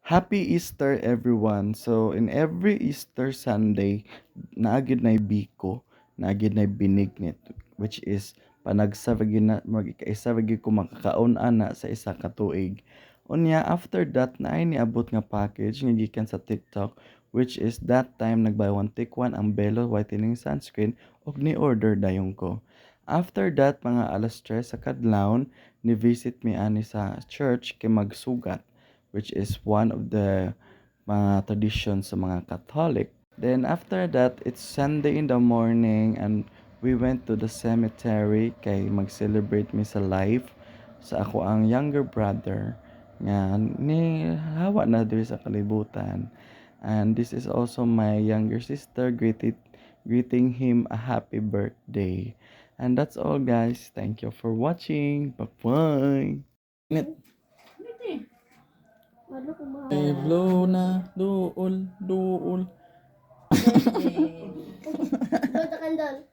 Happy Easter everyone. So in every Easter Sunday, naagid na biko, naagid na binignit, which is panagsabagi na mag-ikaisabagi ko makakaon ana sa isa ka tuig. Unya after that na ay niabot nga package nga gikan sa TikTok, which is that time nag buy one take one ang Belo whitening sunscreen ug ni order dayon ko. After that mga alas 3 sa kadlawon ni visit mi ani sa church kay magsugat, which is one of the mga traditions sa mga Catholic. Then after that, it's Sunday in the morning and we went to the cemetery kay mag-celebrate mi sa life sa ako ang younger brother nga ni hawa na diri sa kalibutan. And this is also my younger sister greeting him a happy birthday. And that's all guys. Thank you for watching. Bye-bye. Blow na, duol, duol. Blow the candle.